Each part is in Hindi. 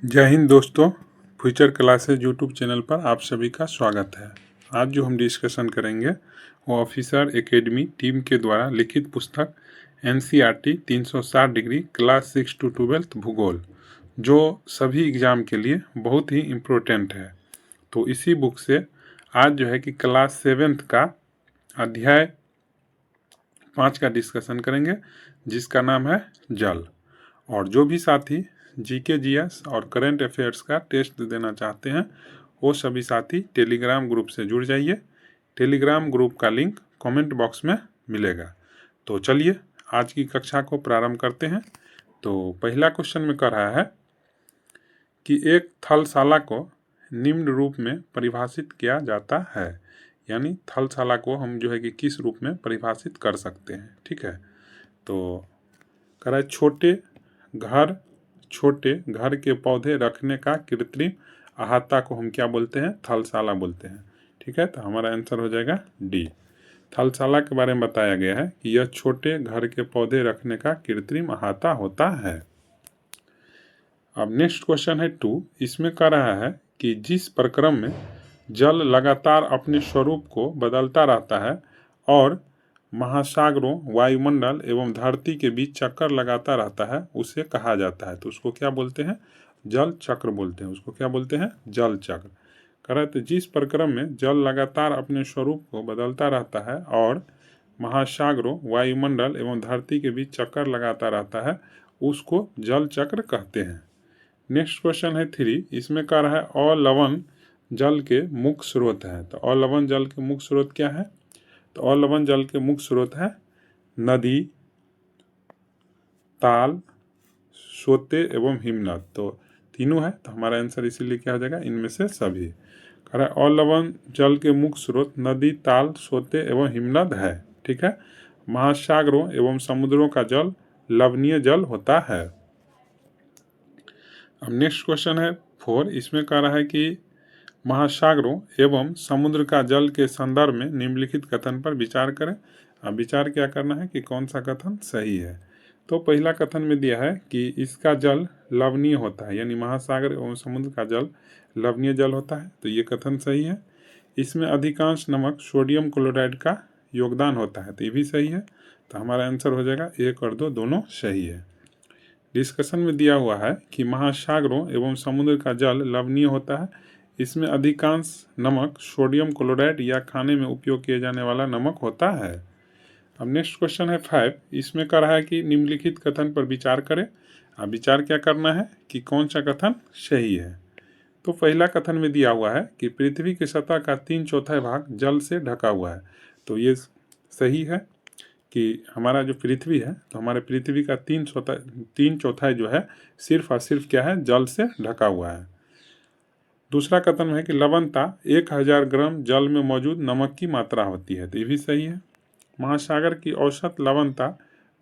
जय हिंद दोस्तों, फ्यूचर क्लासेज यूट्यूब चैनल पर आप सभी का स्वागत है। आज जो हम डिस्कशन करेंगे वो ऑफिसर एकेडमी टीम के द्वारा लिखित पुस्तक NCERT 360 डिग्री क्लास 6 to 12 भूगोल, जो सभी एग्ज़ाम के लिए बहुत ही इम्पोर्टेंट है। तो इसी बुक से आज जो है कि क्लास 7 का अध्याय 5 का डिस्कशन करेंगे, जिसका नाम है जल। और जो भी साथी GK GS और करंट अफेयर्स का टेस्ट देना चाहते हैं वो सभी साथी टेलीग्राम ग्रुप से जुड़ जाइए। टेलीग्राम ग्रुप का लिंक कमेंट बॉक्स में मिलेगा। तो चलिए आज की कक्षा को प्रारंभ करते हैं। तो पहला क्वेश्चन में कह रहा है कि एक थलशाला को निम्न रूप में परिभाषित किया जाता है, यानी थलशाला को हम जो है कि किस रूप में परिभाषित कर सकते हैं। ठीक है, तो कह रहा है छोटे घर के पौधे रखने का कृत्रिम अहाता को हम क्या बोलते हैं? थलशाला बोलते हैं। ठीक है, तो हमारा आंसर हो जाएगा डी। थलशाला के बारे में बताया गया है कि यह छोटे घर के पौधे रखने का कृत्रिम अहाता होता है। अब नेक्स्ट क्वेश्चन है 2। इसमें कह रहा है कि जिस प्रक्रम में जल लगातार अपने स्वरूप को बदलता रहता है और महासागरों, वायुमंडल एवं धरती के बीच चक्कर लगाता रहता है, उसे कहा जाता है। तो उसको क्या बोलते हैं? जल चक्र बोलते हैं। उसको क्या बोलते हैं? जल चक्र। कह रहे थे जिस प्रक्रम में जल लगातार अपने स्वरूप को बदलता रहता है और महासागरों, वायुमंडल एवं धरती के बीच चक्कर लगाता रहता है, उसको जल चक्र कहते हैं। नेक्स्ट क्वेश्चन है 3। इसमें कह रहा है अलवण जल के मुख्य स्रोत है। तो अलवण जल के मुख्य स्रोत क्या है? तो अलवण जल के मुख्य स्रोत है नदी, ताल, सोते एवं हिमनद। तो तीनों है, तो हमारा आंसर इसीलिए क्या हो जाएगा? इनमें से सभी। कह रहा है अलवण जल के मुख्य स्रोत नदी, ताल, सोते एवं हिमनद है। ठीक है, महासागरों एवं समुद्रों का जल लवणीय जल होता है। अब नेक्स्ट क्वेश्चन है 4। इसमें कह रहा है कि महासागरों एवं समुद्र का जल के संदर्भ में निम्नलिखित कथन पर विचार करें। अब विचार क्या करना है कि कौन सा कथन सही है। तो पहला कथन में दिया है कि इसका जल लवणीय होता है, यानी महासागर एवं समुद्र का जल लवणीय जल होता है। तो ये कथन सही है। इसमें अधिकांश नमक सोडियम क्लोराइड का योगदान होता है, तो ये भी सही है। तो हमारा आंसर हो जाएगा 1 और 2 दोनों सही है। डिस्कशन में दिया हुआ है कि महासागरों एवं समुद्र का जल लवणीय होता है। इसमें अधिकांश नमक सोडियम क्लोराइड या खाने में उपयोग किए जाने वाला नमक होता है। अब नेक्स्ट क्वेश्चन है 5। इसमें कह रहा है कि निम्नलिखित कथन पर विचार करें। अब विचार क्या करना है कि कौन सा कथन सही है। तो पहला कथन में दिया हुआ है कि पृथ्वी की सतह का 3/4 भाग जल से ढका हुआ है। तो ये सही है कि हमारा जो पृथ्वी है, तो हमारे पृथ्वी का 3/4 जो है सिर्फ और सिर्फ क्या है? जल से ढका हुआ है। दूसरा कथन है कि लवणता 1000 ग्राम जल में मौजूद नमक की मात्रा होती है। तो ये भी सही है। महासागर की औसत लवणता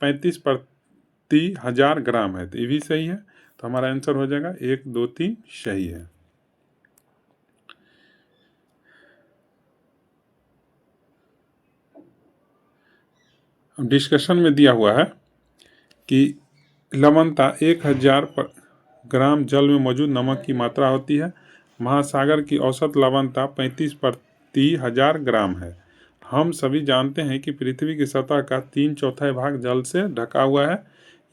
35 प्रति 1000 ग्राम है। तो ये भी सही है। तो हमारा आंसर हो जाएगा 1, 2, 3 सही है। डिस्कशन में दिया हुआ है कि लवणता 1000 ग्राम जल में मौजूद नमक की मात्रा होती है। महासागर की औसत लवणता 35 प्रति 1000 ग्राम है। हम सभी जानते हैं कि पृथ्वी की सतह का 3/4 भाग जल से ढका हुआ है।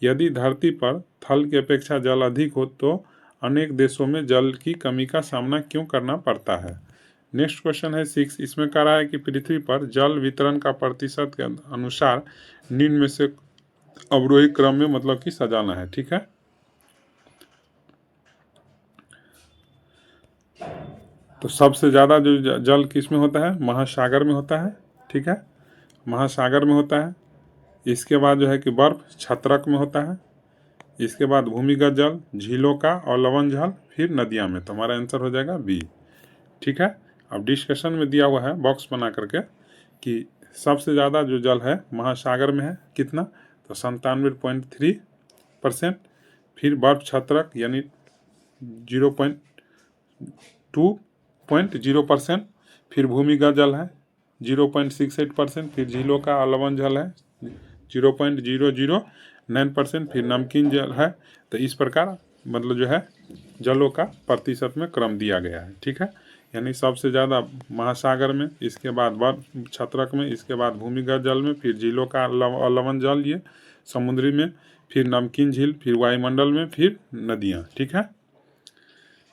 यदि धरती पर थल की अपेक्षा जल अधिक हो तो अनेक देशों में जल की कमी का सामना क्यों करना पड़ता है। नेक्स्ट क्वेश्चन है 6। इसमें कह रहा है कि पृथ्वी पर जल वितरण का प्रतिशत के अनुसार निम्न में से अवरोही क्रम में मतलब कि सजाना है। ठीक है, तो सबसे ज़्यादा जो जल किस में होता है? महासागर में होता है। ठीक है, महासागर में होता है। इसके बाद जो है कि बर्फ छत्रक में होता है। इसके बाद भूमिगत जल, झीलों का और लवण जल, फिर नदियाँ में। तो हमारा आंसर हो जाएगा बी। ठीक है, अब डिस्कशन में दिया हुआ है बॉक्स बना करके कि सबसे ज़्यादा जो जल है महासागर में है, कितना? तो 97.3%। फिर बर्फ छत्रक यानी 0.20%। फिर भूमिगत जल है 0.68%। फिर झीलों का लवण जल है 0.009%। फिर नमकीन जल है। तो इस प्रकार मतलब जो है जलों का प्रतिशत में क्रम दिया गया है। ठीक है, यानी सबसे ज़्यादा महासागर में, इसके बाद बर्फ क्षत्रक में, इसके बाद भूमिगत जल में, फिर झीलों का लवण जल, ये समुद्री में, फिर नमकीन झील, फिर वायुमंडल में, फिर नदियाँ। ठीक है,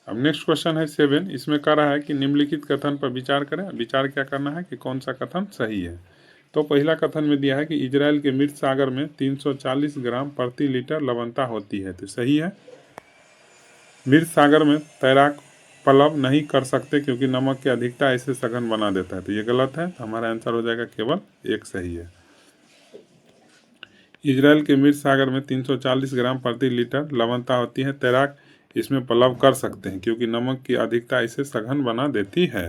अब नेक्स्ट क्वेश्चन है 7। इसमें कह रहा है कि निम्नलिखित कथन पर विचार करें। विचार क्या करना है कि कौन सा कथन सही है। तो पहला कथन में दिया है कि इजराइल के मृत सागर में 340 ग्राम प्रति लीटर लवणता होती है, तो सही है। मृत सागर में तैराक पलव नहीं कर सकते क्योंकि नमक की अधिकता इसे सघन बना देता है, तो ये गलत है। तो हमारा आंसर हो जाएगा केवल एक सही है। इजराइल के मृत सागर में 340 ग्राम प्रति लीटर लवणता होती है, तैराक इसमें पलव कर सकते हैं क्योंकि नमक की अधिकता इसे सघन बना देती है।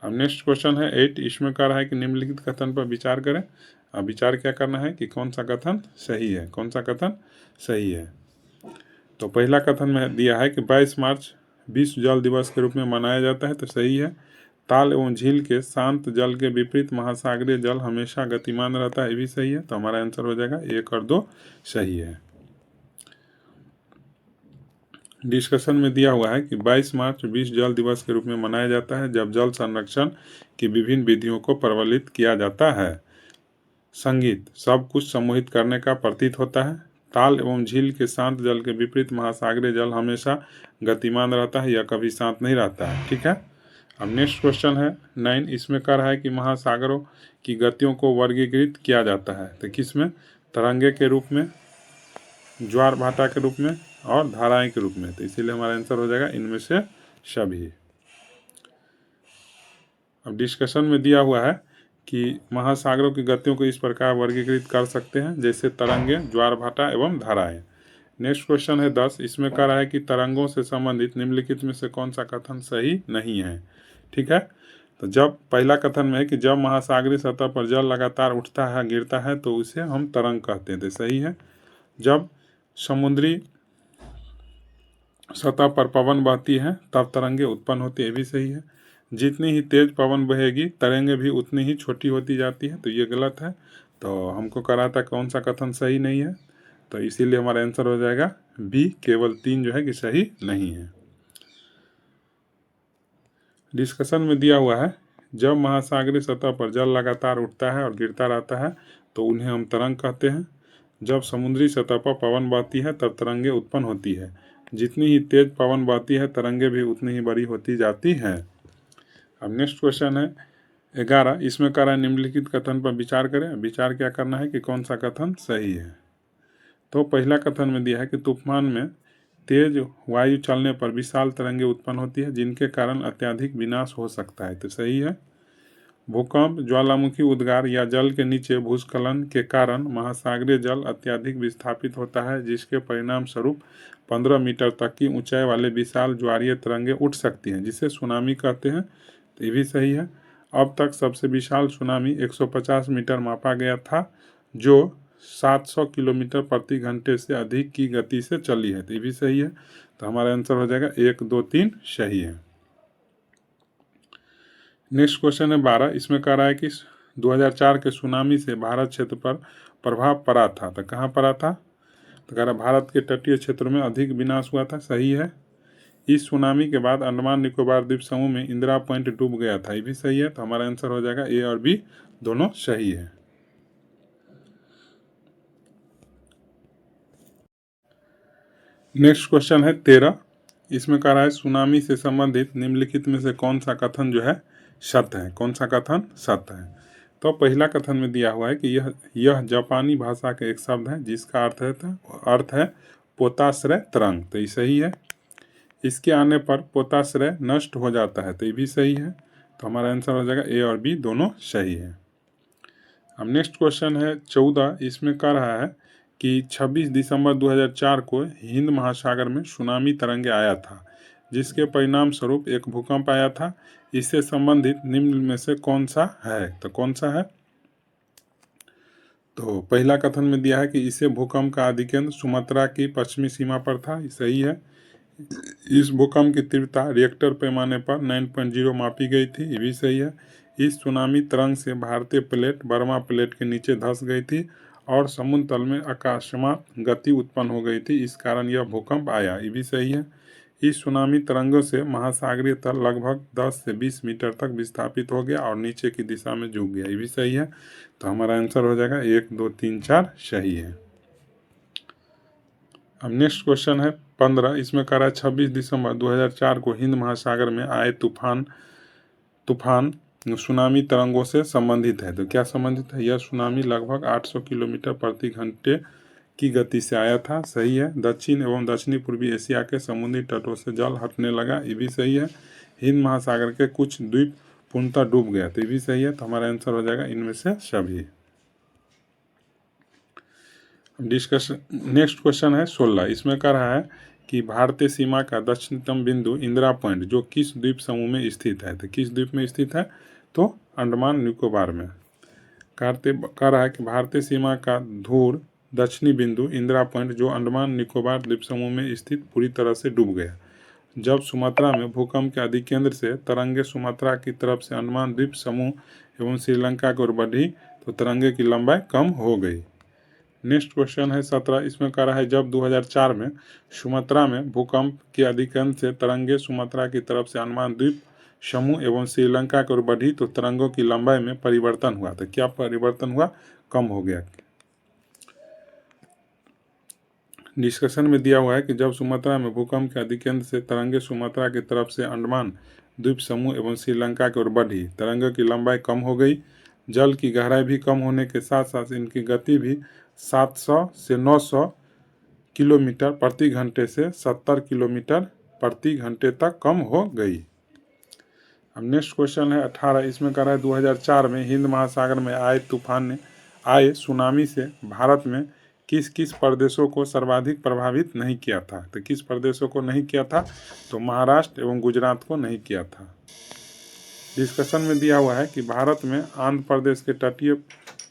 अब नेक्स्ट क्वेश्चन है 8। इसमें कह रहा है कि निम्नलिखित कथन पर विचार करें। अब विचार क्या करना है कि कौन सा कथन सही है, कौन सा कथन सही है। तो पहला कथन में दिया है कि 22 मार्च विश्व जल दिवस के रूप में मनाया जाता है, तो सही है। ताल एवं झील के शांत जल के विपरीत महासागरीय जल हमेशा गतिमान रहता है, ये भी सही है। तो हमारा आंसर हो जाएगा 1 और 2 सही है। डिस्कशन में दिया हुआ है कि 22 मार्च विश्व जल दिवस के रूप में मनाया जाता है जब जल संरक्षण की विभिन्न विधियों को प्रज्वलित किया जाता है। संगीत सब कुछ सम्मोहित करने का प्रतीत होता है। ताल एवं झील के शांत जल के विपरीत महासागरीय जल हमेशा गतिमान रहता है, यह कभी शांत नहीं रहता है। ठीक है, अब नेक्स्ट क्वेश्चन है 9। इसमें कह रहा है कि महासागरों की गतियों को वर्गीकृत किया जाता है, तो किसमें? तरंगे के रूप में, ज्वार भाटा के रूप में और धाराएं के रूप में, तो इसीलिए हमारा आंसर हो जाएगा इनमें से सभी। अब डिस्कशन में दिया हुआ है कि महासागरों की गतियों को इस प्रकार वर्गीकृत कर सकते हैं जैसे तरंगे, ज्वार भाटा एवं धाराएं। नेक्स्ट क्वेश्चन है 10। इसमें कह रहा है कि तरंगों से संबंधित निम्नलिखित में से कौन सा कथन सही नहीं है। ठीक है, तो जब पहला कथन में है कि जब महासागरीय सतह पर जल लगातार उठता है, गिरता है, तो उसे हम तरंग कहते हैं, तो सही है। जब समुद्री सतह पर पवन बहती है तब तरंगे उत्पन्न होती है, भी सही है। जितनी ही तेज पवन बहेगी तरंगे भी उतनी ही छोटी होती जाती है, तो ये गलत है। तो हमको करा था कौन सा कथन सही नहीं है, तो इसीलिए हमारा आंसर हो जाएगा बी, केवल 3 जो है कि सही नहीं है। डिस्कशन में दिया हुआ है जब महासागरीय सतह पर जल लगातार उठता है और गिरता रहता है तो उन्हें हम तरंग कहते हैं। जब समुद्री सतह पर पवन बहती है तब तरंगे उत्पन्न होती है। जितनी ही तेज पवन बहती है तरंगे भी उतनी ही बड़ी होती जाती हैं। अब नेक्स्ट क्वेश्चन है 11। इसमें कह रहा है निम्नलिखित कथन पर विचार करें। विचार क्या करना है कि कौन सा कथन सही है। तो पहला कथन में दिया है कि तूफान में तेज वायु चलने पर विशाल तरंगे उत्पन्न होती है जिनके कारण अत्यधिक विनाश हो सकता है, तो सही है। भूकंप, ज्वालामुखी उद्गार या जल के नीचे भूस्खलन के कारण महासागरीय जल अत्यधिक विस्थापित होता है जिसके परिणाम स्वरूप 15 मीटर तक की ऊंचाई वाले विशाल ज्वारीय तरंगे उठ सकती हैं जिसे सुनामी कहते हैं, तो ये भी सही है। अब तक सबसे विशाल सुनामी 150 मीटर मापा गया था जो 700 किलोमीटर प्रति घंटे से अधिक की गति से चली है, तो ये भी सही है। तो हमारा आंसर हो जाएगा 1, 2, 3 सही है। नेक्स्ट क्वेश्चन है 12। इसमें कह रहा है कि 2004 के सुनामी से भारत क्षेत्र पर प्रभाव पड़ा था, तो कहाँ पड़ा था? तो कह रहा भारत के तटीय क्षेत्रों में अधिक विनाश हुआ था, सही है। इस सुनामी के बाद अंडमान निकोबार द्वीप समूह में इंदिरा पॉइंट डूब गया था, ये भी सही है। तो हमारा आंसर हो जाएगा ए और बी दोनों सही है। नेक्स्ट क्वेश्चन है 13। इसमें कह रहा है सुनामी से संबंधित निम्नलिखित में से कौन सा कथन जो है सत्य है, कौन सा कथन सत्य है। तो पहला कथन में दिया हुआ है कि यह जापानी भाषा का एक शब्द है जिसका अर्थ है पोताश्रय तरंग, तो ये सही है। इसके आने पर पोताश्रय नष्ट हो जाता है, तो ये भी सही है। तो हमारा आंसर हो जाएगा ए और बी दोनों सही है। अब नेक्स्ट क्वेश्चन है 14। इसमें कह रहा है कि 26 दिसंबर 2004 को हिंद महासागर में सुनामी तरंगे आया था जिसके परिणाम स्वरूप एक भूकंप आया था। इससे संबंधित निम्न में से कौन सा है, तो कौन सा है? तो पहला कथन में दिया है कि इसे भूकंप का आदिकेंद्र सुमात्रा की पश्चिमी सीमा पर था, सही है। इस भूकंप की तीव्रता रिएक्टर पैमाने पर 9.0 मापी गई थी, ये भी सही है। इस सुनामी तरंग से भारतीय प्लेट बर्मा प्लेट के नीचे धंस गई थी और समुद्र तल में अकस्मात गति उत्पन्न हो गई थी, इस कारण यह भूकंप आया, ये भी सही है। इस सुनामी तरंगों से महासागरीय तल लगभग 10 से 20 मीटर तक विस्थापित हो गया और नीचे की दिशा में झुक गया। ये भी सही है। तो हमारा आंसर हो जाएगा 1, 2, 3, 4 सही है। अब नेक्स्ट क्वेश्चन है 15। इसमें कह रहा है 26 दिसंबर 2004 को हिंद महासागर में आए तूफान सुनामी तरंगों से संबंधित है। तो क्या संबंधित है? यह सुनामी लगभग 800 किलोमीटर प्रति घंटे की गति से आया था। सही है। दक्षिण एवं दक्षिणी पूर्वी एशिया के समुद्री तटों से जल हटने लगा। ये भी सही है। हिंद महासागर के कुछ द्वीप पूर्णतः डूब गया। तो ये भी सही है। तो हमारा आंसर हो जाएगा इनमें से सभी। डिस्कशन नेक्स्ट क्वेश्चन है 16। इसमें कह रहा है कि भारतीय सीमा का दक्षिणतम बिंदु इंदिरा पॉइंट जो किस द्वीप समूह में स्थित है? तो किस द्वीप में स्थित है? तो अंडमान निकोबार में। कह रहा है कि भारतीय सीमा का धूर दक्षिणी बिंदु इंदिरा पॉइंट जो अंडमान निकोबार द्वीप समूह में स्थित पूरी तरह से डूब गया। जब सुमात्रा में भूकंप के अधिकेंद्र से तरंगे सुमात्रा की तरफ से अंडमान द्वीप समूह एवं श्रीलंका की ओर बढ़ी तो तरंगे की लंबाई कम हो गई। नेक्स्ट क्वेश्चन है 17। इसमें कह रहा है जब 2004 में सुमात्रा में भूकंप के अधिकेंद्र से तरंगे सुमात्रा की तरफ से अंडमान द्वीप समूह एवं श्रीलंका की ओर बढ़ी तो तरंगों की लंबाई में परिवर्तन हुआ। तो क्या परिवर्तन हुआ? कम हो गया। डिस्कशन में दिया हुआ है कि जब सुमात्रा में भूकंप के अधिकेंद्र से तरंगे सुमात्रा की तरफ से अंडमान द्वीप समूह एवं श्रीलंका की ओर बढ़ी, तरंगों की लंबाई कम हो गई। जल की गहराई भी कम होने के साथ साथ इनकी गति भी 700 से 900 किलोमीटर प्रति घंटे से 70 किलोमीटर प्रति घंटे तक कम हो गई। अब नेक्स्ट क्वेश्चन है 18। इसमें कह रहा है 2004 में हिंद महासागर में आए सुनामी से भारत में किस किस प्रदेशों को सर्वाधिक प्रभावित नहीं किया था? तो किस प्रदेशों को नहीं किया था? तो महाराष्ट्र एवं गुजरात को नहीं किया था। डिस्कशन में दिया हुआ है कि भारत में आंध्र प्रदेश के तटीय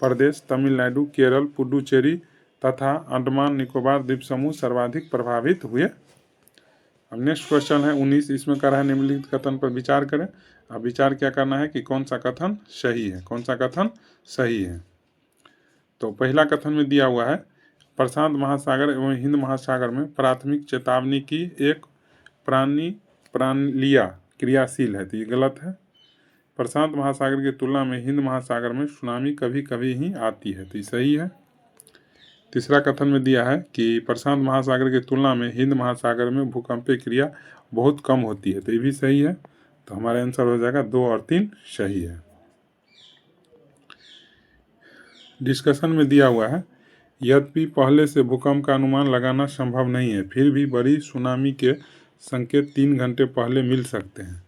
प्रदेश, तमिलनाडु, केरल, पुडुचेरी तथा अंडमान निकोबार द्वीप समूह सर्वाधिक प्रभावित हुए। अब नेक्स्ट क्वेश्चन है 19। इसमें कह रहा है निम्नलिखित कथन पर विचार करें। अब विचार क्या करना है कि कौन सा कथन सही है, कौन सा कथन सही है। तो पहला कथन में दिया हुआ है प्रशांत महासागर एवं हिंद महासागर में प्राथमिक चेतावनी की एक प्रणालियाँ क्रियाशील है। तो ये गलत है। प्रशांत महासागर की तुलना में हिंद महासागर में सुनामी कभी कभी ही आती है। तो ये सही है। तीसरा कथन में दिया है कि प्रशांत महासागर की तुलना में हिंद महासागर में भूकंपीय क्रिया बहुत कम होती है। तो ये भी सही है। तो हमारा आंसर हो जाएगा 2 और 3 सही है। डिस्कशन में दिया हुआ है यद्यपि पहले से भूकंप का अनुमान लगाना संभव नहीं है, फिर भी बड़ी सुनामी के संकेत 3 घंटे पहले मिल सकते हैं।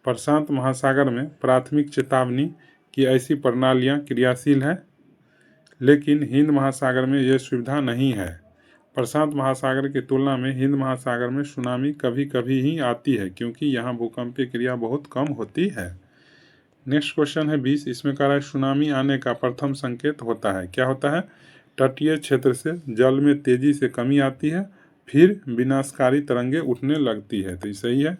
प्रशांत महासागर में प्राथमिक चेतावनी की ऐसी प्रणालियाँ क्रियाशील हैं, लेकिन हिंद महासागर में यह सुविधा नहीं है। प्रशांत महासागर की तुलना में हिंद महासागर में सुनामी कभी कभी ही आती है क्योंकि यहाँ भूकंपीय क्रिया बहुत कम होती है। नेक्स्ट क्वेश्चन है 20। इसमें कह रहा है सुनामी आने का प्रथम संकेत होता है। क्या होता है? तटीय क्षेत्र से जल में तेजी से कमी आती है, फिर विनाशकारी तरंगे उठने लगती है। तो ये सही है।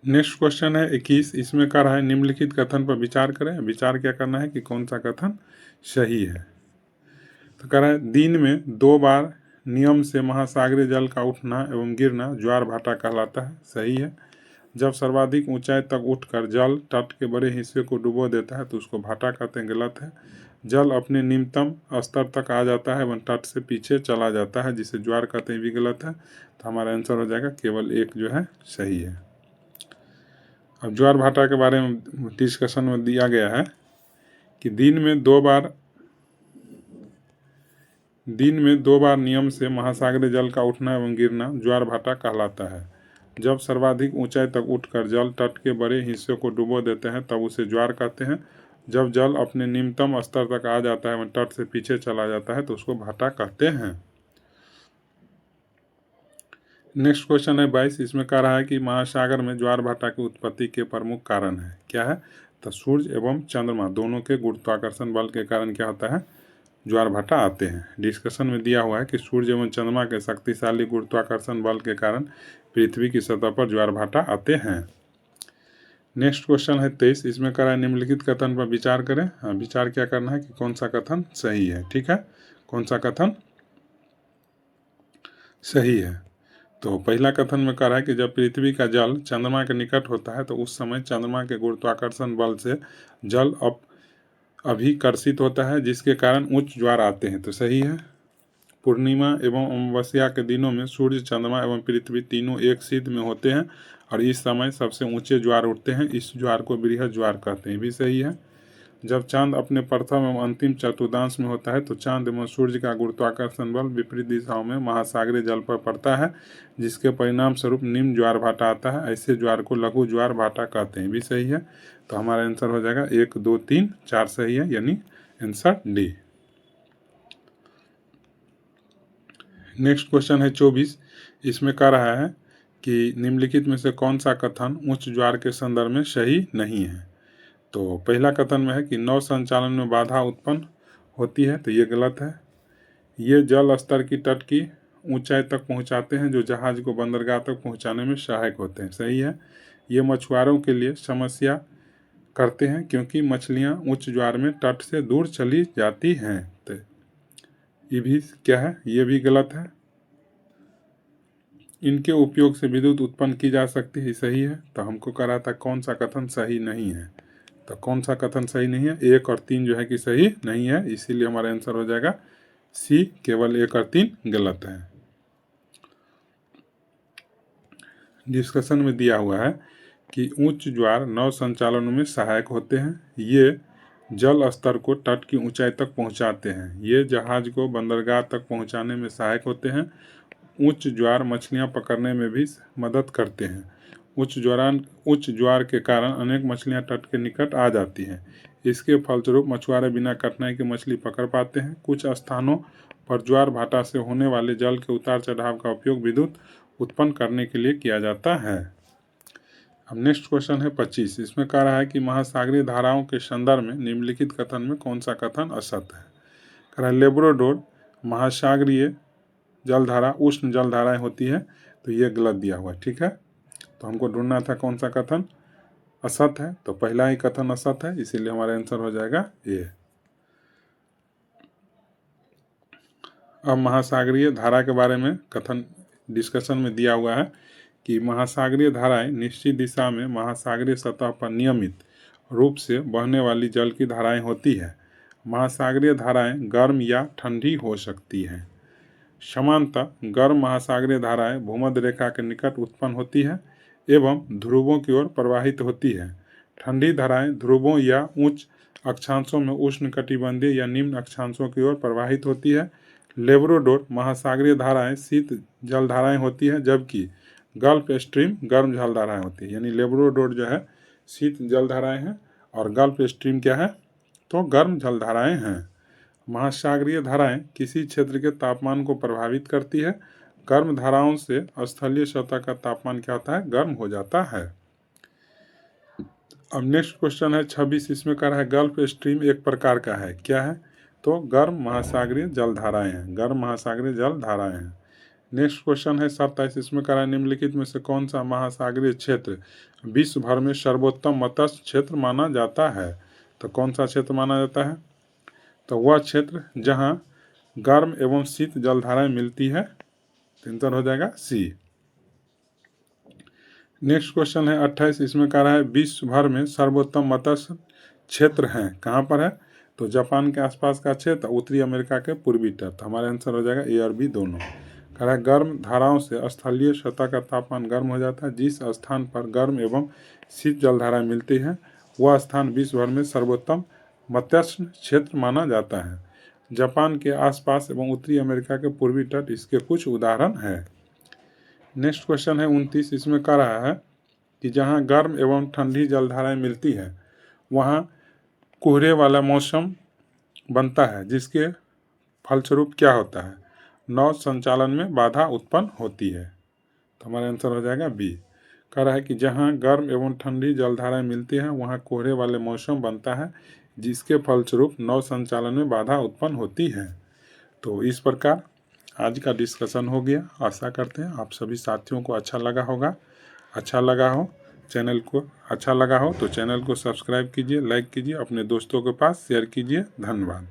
नेक्स्ट क्वेश्चन है 21। इसमें कह रहा है निम्नलिखित कथन पर विचार करें। विचार क्या करना है कि कौन सा कथन सही है। तो कह रहा है दिन में 2 बार नियम से महासागरीय जल का उठना एवं गिरना ज्वार भाटा कहलाता है। सही है। जब सर्वाधिक ऊंचाई तक उठकर जल तट के बड़े हिस्से को डुबो देता है तो उसको भाटा कहते हैं। गलत है। जल अपने निम्नतम स्तर तक आ जाता है एवं तट से पीछे चला जाता है जिसे ज्वार कहते हैं, भी गलत है। तो हमारा आंसर हो जाएगा केवल 1 जो है सही है। अब ज्वार भाटा के बारे में डिस्कशन में दिया गया है कि दिन में दो बार नियम से महासागरीय जल का उठना एवं गिरना ज्वार भाटा कहलाता है। जब सर्वाधिक ऊंचाई तक उठकर जल तट के बड़े हिस्से को डुबो देते हैं तब उसे ज्वार कहते हैं। जब जल अपने निम्नतम स्तर तक आ जाता है एवं तट से पीछे चला जाता है तो उसको भाटा कहते हैं। नेक्स्ट क्वेश्चन है 22। इसमें कह रहा है कि महासागर में ज्वार भाटा की उत्पत्ति के प्रमुख कारण है। क्या है? तो सूर्य एवं चंद्रमा दोनों के गुरुत्वाकर्षण बल के कारण क्या होता है? ज्वार भाटा आते हैं। डिस्कशन में दिया हुआ है कि सूर्य एवं चंद्रमा के शक्तिशाली गुरुत्वाकर्षण बल के कारण पृथ्वी की सतह पर ज्वार भाटा आते हैं। नेक्स्ट क्वेश्चन है 23। इसमें कह रहा है निम्नलिखित कथन पर विचार करें। हाँ, विचार क्या करना है कि कौन सा कथन सही है। ठीक है, कौन सा कथन सही है। तो पहला कथन में कह रहा है कि जब पृथ्वी का जल चंद्रमा के निकट होता है तो उस समय चंद्रमा के गुरुत्वाकर्षण बल से जल अभिकर्षित होता है, जिसके कारण उच्च ज्वार आते हैं। तो सही है। पूर्णिमा एवं अमावस्या के दिनों में सूर्य, चंद्रमा एवं पृथ्वी तीनों एक सिध में होते हैं और इस समय सबसे ऊंचे ज्वार उठते हैं। इस ज्वार को बृहद ज्वार कहते हैं। भी सही है। जब चांद अपने प्रथम एवं अंतिम चतुर्थांश में होता है तो चांद एवं सूर्य का गुरुत्वाकर्षण बल विपरीत दिशाओं में महासागरीय जल पर पड़ता है, जिसके परिणाम स्वरूप निम्न ज्वार भाटा आता है। ऐसे ज्वार को लघु ज्वार भाटा कहते हैं। भी सही है। तो हमारा आंसर हो जाएगा 1, 2, 3, 4 सही है, यानी आंसर डी। नेक्स्ट क्वेश्चन है 24। इसमें कह रहा है कि निम्नलिखित में से कौन सा कथन उच्च ज्वार के संदर्भ में सही नहीं है। तो पहला कथन में है कि नौ संचालन में बाधा उत्पन्न होती है। तो ये गलत है। ये जल स्तर की तट की ऊंचाई तक पहुंचाते हैं, जो जहाज को बंदरगाह तक पहुंचाने में सहायक होते हैं। सही है। ये मछुआरों के लिए समस्या करते हैं क्योंकि मछलियां उच्च ज्वार में तट से दूर चली जाती हैं। तो ये भी क्या है, ये भी गलत है। इनके उपयोग से विद्युत उत्पन्न की जा सकती है। सही है। तो हमको कह रहा था कौन सा कथन सही नहीं है। तो कौन सा कथन सही नहीं है, 1 और 3 जो है कि सही नहीं है, इसीलिए हमारा आंसर हो जाएगा सी। केवल 1 और 3 गलत है। डिस्कशन में दिया हुआ है कि उच्च ज्वार नौ संचालनों में सहायक होते हैं। ये जल स्तर को तट की ऊंचाई तक पहुंचाते हैं। ये जहाज को बंदरगाह तक पहुंचाने में सहायक होते हैं। उच्च ज्वार मछलियां पकड़ने में भी मदद करते हैं। उच्च ज्वार के कारण अनेक मछलियां तट के निकट आ जाती हैं। इसके फलस्वरूप मछुआरे बिना कठिनाई के मछली पकड़ पाते हैं। कुछ स्थानों पर ज्वार भाटा से होने वाले जल के उतार चढ़ाव का उपयोग विद्युत उत्पन्न करने के लिए किया जाता है। अब नेक्स्ट क्वेश्चन है 25। इसमें कह रहा है कि महासागरीय धाराओं के संदर्भ में निम्नलिखित कथन में कौन सा कथन असत्य है। कह रहा है लेब्राडोर महासागरीय जलधारा उष्ण जलधाराएं होती है। तो ये गलत दिया हुआ है। ठीक है। तो हमको ढूंढना था कौन सा कथन असत्य है। तो पहला ही कथन असत्य है, इसीलिए हमारा आंसर हो जाएगा ए। अब महासागरीय धारा के बारे में कथन डिस्कशन में दिया हुआ है कि महासागरीय धाराएं निश्चित दिशा में महासागरीय सतह पर नियमित रूप से बहने वाली जल की धाराएं होती है। महासागरीय धाराएं गर्म या ठंडी हो सकती हैं। समानतः गर्म महासागरीय धाराएं भूमध्य रेखा के निकट उत्पन्न होती है एवं ध्रुवों की ओर प्रवाहित होती है। ठंडी धाराएं ध्रुवों या उच्च अक्षांशों में उष्णकटिबंधीय या निम्न अक्षांशों की ओर प्रवाहित होती है। लेब्राडोर महासागरीय धाराएं शीत जलधाराएं होती है, जबकि गल्फ स्ट्रीम गर्म जलधाराएं होती है। यानी लेब्राडोर जो है शीत जलधाराएं हैं और गल्फ स्ट्रीम क्या है, तो गर्म जलधाराएं हैं। महासागरीय धाराएं किसी क्षेत्र के तापमान को प्रभावित करती है। गर्म धाराओं से स्थलीय सतह का तापमान क्या होता है, गर्म हो जाता है। अब नेक्स्ट क्वेश्चन है 26। इसमें कह रहा है गल्फ स्ट्रीम एक प्रकार का है। क्या है, तो गर्म महासागरीय जलधाराएं हैं। गर्म महासागरीय जलधाराएं हैं। नेक्स्ट क्वेश्चन है 27। इसमें कह रहा है निम्नलिखित में से कौन सा महासागरीय क्षेत्र विश्व भर में सर्वोत्तम मत्स्य क्षेत्र माना जाता है। तो कौन सा क्षेत्र माना जाता है, तो वह क्षेत्र जहां गर्म एवं शीत जलधाराएं मिलती है। तो आंसर हो जाएगा सी। नेक्स्ट क्वेश्चन है 28। इसमें कह रहा है विश्व भर में सर्वोत्तम मत्स्य क्षेत्र हैं। कहाँ पर है, तो जापान के आसपास का क्षेत्र, उत्तरी अमेरिका के पूर्वी तट। हमारा आंसर हो जाएगा ए और बी दोनों। कह रहा है गर्म धाराओं से स्थलीय सतह का तापमान गर्म हो जाता है। जिस स्थान पर गर्म एवं शीत जलधाराएं मिलती हैं वह स्थान विश्व भर में सर्वोत्तम मत्स्य क्षेत्र माना जाता है। जापान के आसपास एवं उत्तरी अमेरिका के पूर्वी तट इसके कुछ उदाहरण हैं। नेक्स्ट क्वेश्चन है 29। इसमें कह रहा है कि जहां गर्म एवं ठंडी जलधाराएं मिलती है वहां कोहरे वाला मौसम बनता है, जिसके फलस्वरूप क्या होता है, नौ संचालन में बाधा उत्पन्न होती है। तो हमारा आंसर हो जाएगा बी। कह रहा है कि जहां गर्म एवं ठंडी जलधाराएं मिलती हैं वहां कोहरे वाले मौसम बनता है, जिसके फलस्वरूप नौ संचालन में बाधा उत्पन्न होती है। तो इस प्रकार आज का डिस्कशन हो गया। आशा करते हैं आप सभी साथियों को अच्छा लगा होगा। अच्छा लगा हो तो चैनल को सब्सक्राइब कीजिए, लाइक कीजिए, अपने दोस्तों के पास शेयर कीजिए। धन्यवाद।